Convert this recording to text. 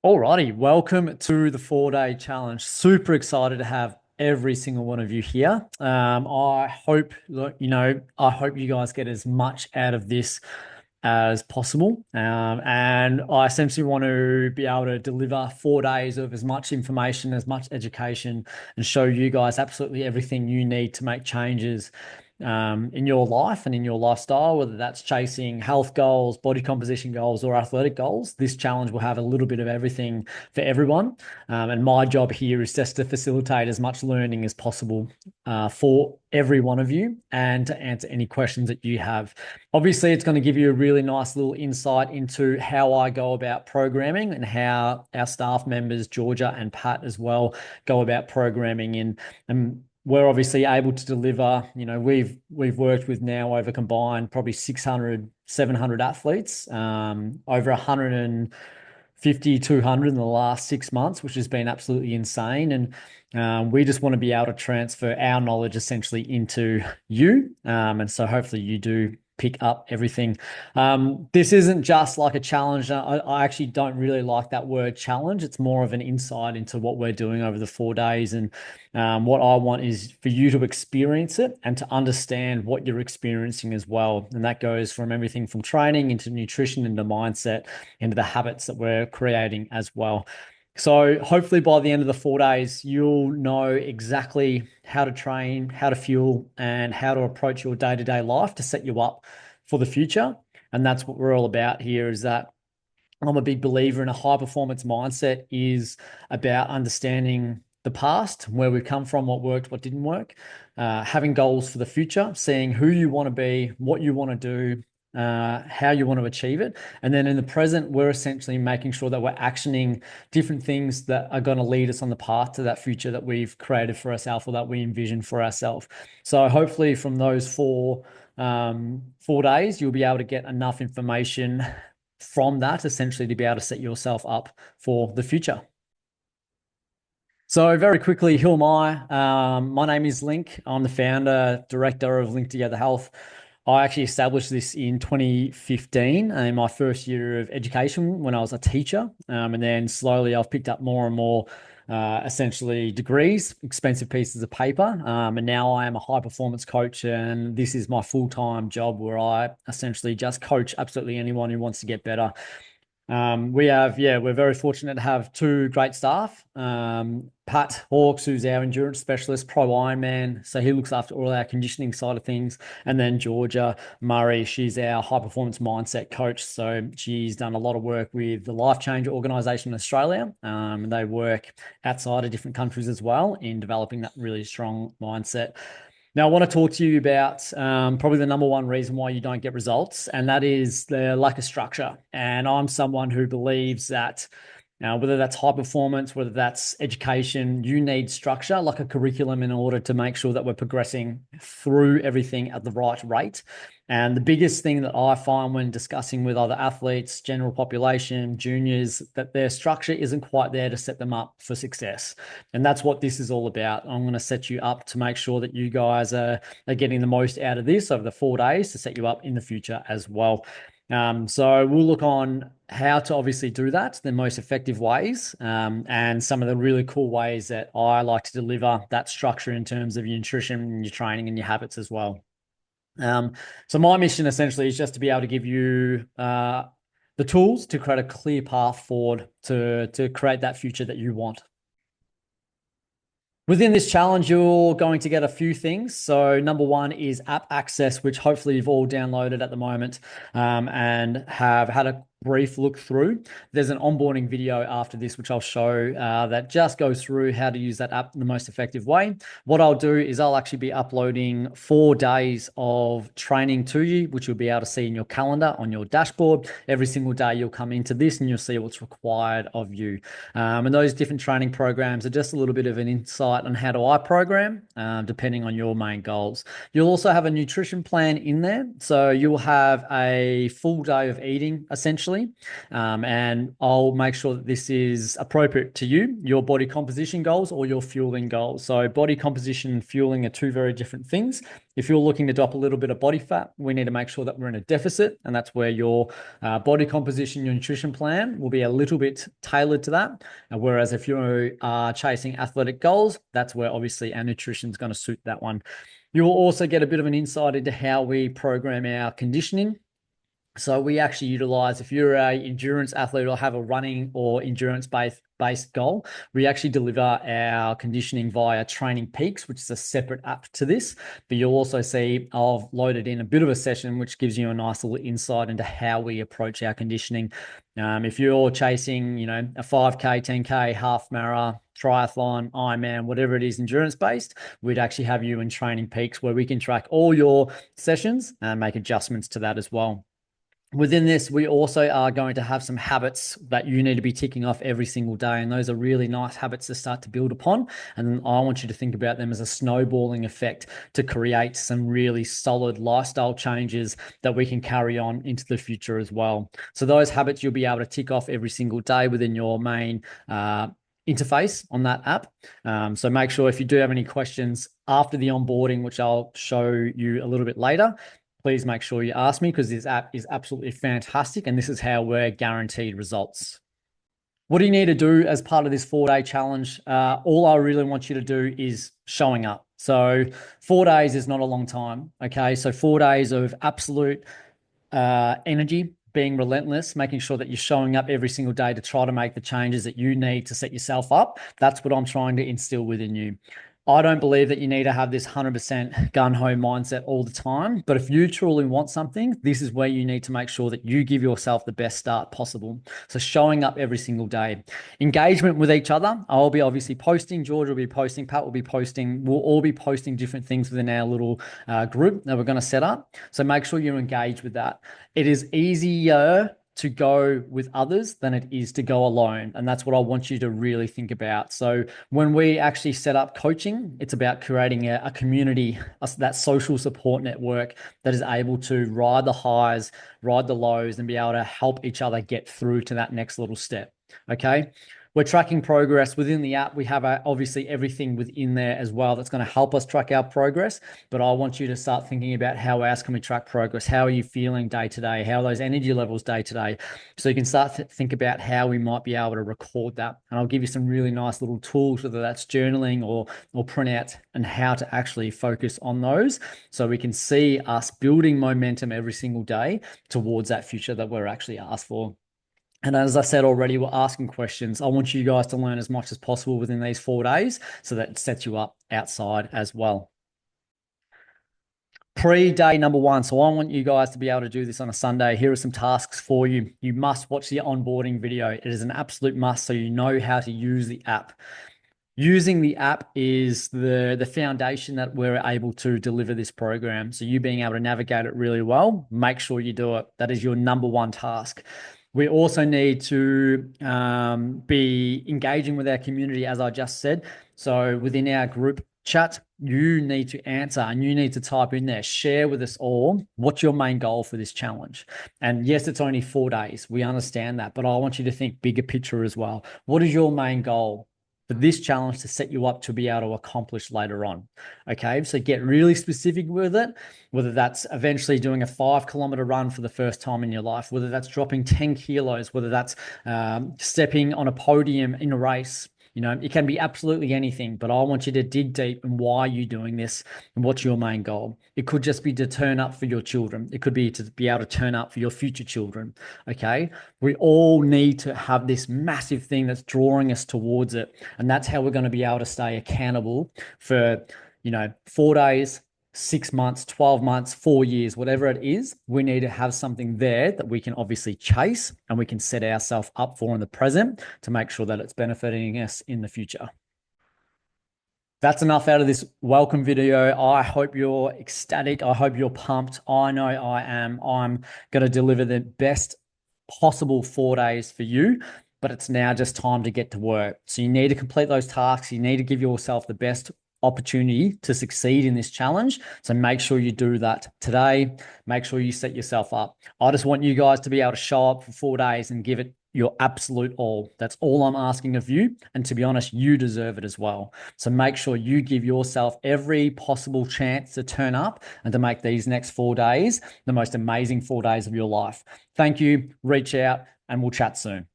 Alrighty, welcome to the 4 day challenge. Super excited to have every single one of you here. I hope, I hope you guys get as much out of this as possible. And I essentially want to be able to deliver 4 days of as much information, as much education, and show you guys absolutely everything you need to make changes in your life and in your lifestyle, whether that's chasing health goals, body composition goals, or athletic goals. This challenge will have a little bit of everything for everyone. And my job here is just to facilitate as much learning as possible for every one of you and to answer any questions that you have. Obviously, it's going to give you a really nice little insight into how I go about programming and how our staff members, Georgia and Pat as well, go about programming in. And we're obviously able to deliver, we've worked with now over combined probably 600, 700 athletes, over 150, 200 in the last 6 months, which has been absolutely insane. And we just want to be able to transfer our knowledge essentially into you. And so hopefully you do pick up everything. This isn't just like a challenge. I actually don't really like that word challenge. It's more of an insight into what we're doing over the 4 days. And what I want is for you to experience it and to understand what you're experiencing as well. And that goes from everything from training into nutrition, into mindset, into the habits that we're creating as well. So hopefully by the end of the 4 days, you'll know exactly how to train, how to fuel, and how to approach your day-to-day life to set you up for the future. And that's what we're all about here, is that I'm a big believer in a high performance mindset is about understanding the past, where we've come from, what worked, what didn't work, having goals for the future, seeing who you want to be, what you want to do, how you want to achieve it. And then in the present, we're essentially making sure that we're actioning different things that are going to lead us on the path to that future that we've created for ourselves or that we envision for ourselves. So hopefully from those 4 days, you'll be able to get enough information from that essentially to be able to set yourself up for the future. So very quickly, who am I? My name is Link. I'm the founder, director of Link Together Health. I actually established this in 2015 in my first year of education when I was a teacher. And then slowly I've picked up more and more essentially degrees, expensive pieces of paper. And now I am a high performance coach, and this is my full-time job where I essentially just coach absolutely anyone who wants to get better. We're very fortunate to have two great staff. Pat Hawks, who's our endurance specialist, pro Ironman. So he looks after all our conditioning side of things. And then Georgia Murray, she's our high performance mindset coach. So she's done a lot of work with the Life Changer organization in Australia. They work outside of different countries as well in developing that really strong mindset. Now, I want to talk to you about probably the number one reason why you don't get results, and that is the lack of structure. And I'm someone who believes that whether that's high performance, whether that's education, you need structure, like a curriculum, in order to make sure that we're progressing through everything at the right rate. And the biggest thing that I find when discussing with other athletes, general population, juniors, that their structure isn't quite there to set them up for success. And that's what this is all about. I'm going to set you up to make sure that you guys are getting the most out of this over the 4 days to set you up in the future as well. So we'll look on how to obviously do that, the most effective ways, and some of the really cool ways that I like to deliver that structure in terms of your nutrition, your training, and your habits as well. So my mission essentially is just to be able to give you the tools to create a clear path forward to create that future that you want. Within this challenge, you're going to get a few things. So number one is app access, which hopefully you've all downloaded at the moment and have had a brief look through. There's an onboarding video after this, which I'll show that just goes through how to use that app in the most effective way. What I'll do is I'll actually be uploading 4 days of training to you, which you'll be able to see in your calendar on your dashboard. Every single day you'll come into this and you'll see what's required of you. And those different training programs are just a little bit of an insight on how do I program, depending on your main goals. You'll also have a nutrition plan in there. So you'll have a full day of eating, essentially, essentially. And I'll make sure that this is appropriate to you, your body composition goals or your fueling goals. So body composition and fueling are two very different things. If you're looking to drop a little bit of body fat, we need to make sure that we're in a deficit, and that's where your body composition, your nutrition plan will be a little bit tailored to that. Whereas if you are chasing athletic goals, that's where obviously our nutrition is going to suit that one. You will also get a bit of an insight into how we program our conditioning. So we actually utilize, if you're a endurance athlete or have a running or endurance based goal, we actually deliver our conditioning via Training Peaks, which is a separate app to this. But you'll also see I've loaded in a bit of a session, which gives you a nice little insight into how we approach our conditioning. If you're chasing, a 5K, 10K, half marathon, triathlon, Ironman, whatever it is, endurance based, we'd actually have you in Training Peaks where we can track all your sessions and make adjustments to that as well. Within this, we also are going to have some habits that you need to be ticking off every single day. And those are really nice habits to start to build upon. And I want you to think about them as a snowballing effect to create some really solid lifestyle changes that we can carry on into the future as well. So those habits you'll be able to tick off every single day within your main interface on that app. So make sure if you do have any questions after the onboarding, which I'll show you a little bit later, please make sure you ask me, because this app is absolutely fantastic and this is how we're guaranteed results. What do you need to do as part of this 4-day challenge? All I really want you to do is showing up. So 4 days is not a long time, okay? So 4 days of absolute energy, being relentless, making sure that you're showing up every single day to try to make the changes that you need to set yourself up. That's what I'm trying to instill within you. I don't believe that you need to have this 100% gung-ho mindset all the time. But if you truly want something, this is where you need to make sure that you give yourself the best start possible. So showing up every single day. Engagement with each other. I'll be obviously posting. George will be posting. Pat will be posting. We'll all be posting different things within our little group that we're going to set up. So make sure you engage with that. It is easier to go with others than it is to go alone. And that's what I want you to really think about. So when we actually set up coaching, it's about creating a community, that social support network that is able to ride the highs, ride the lows, and be able to help each other get through to that next little step. Okay. We're tracking progress within the app. We have obviously everything within there as well that's going to help us track our progress. But I want you to start thinking about how else can we track progress? How are you feeling day to day? How are those energy levels day to day? So you can start to think about how we might be able to record that. And I'll give you some really nice little tools, whether that's journaling or printouts, and how to actually focus on those so we can see us building momentum every single day towards that future that we're actually asked for. And as I said already, we're asking questions. I want you guys to learn as much as possible within these 4 days so that it sets you up outside as well. Pre-day number 1. So I want you guys to be able to do this on a Sunday. Here are some tasks for you. You must watch the onboarding video. It is an absolute must so you know how to use the app. Using the app is the foundation that we're able to deliver this program. So you being able to navigate it really well, make sure you do it. That is your number 1 task. We also need to be engaging with our community, as I just said. So within our group chat, you need to answer and you need to type in there, share with us all what's your main goal for this challenge. And yes, it's only 4 days. We understand that, but I want you to think bigger picture as well. What is your main goal for this challenge to set you up to be able to accomplish later on? Okay, so get really specific with it, whether that's eventually doing a 5-kilometer run for the first time in your life, whether that's dropping 10 kilos, whether that's stepping on a podium in a race. It can be absolutely anything, but I want you to dig deep in why you're doing this and what's your main goal. It could just be to turn up for your children. It could be to be able to turn up for your future children. Okay. We all need to have this massive thing that's drawing us towards it. And that's how we're going to be able to stay accountable for, 4 days, 6 months, 12 months, 4 years, whatever it is. We need to have something there that we can obviously chase and we can set ourselves up for in the present to make sure that it's benefiting us in the future. That's enough out of this welcome video. I hope you're ecstatic. I hope you're pumped. I know I am. I'm going to deliver the best possible 4 days for you, but it's now just time to get to work. So you need to complete those tasks. You need to give yourself the best opportunity to succeed in this challenge. So make sure you do that today. Make sure you set yourself up. I just want you guys to be able to show up for 4 days and give it your absolute all. That's all I'm asking of you. And to be honest, you deserve it as well. So make sure you give yourself every possible chance to turn up and to make these next 4 days the most amazing 4 days of your life. Thank you. Reach out and we'll chat soon.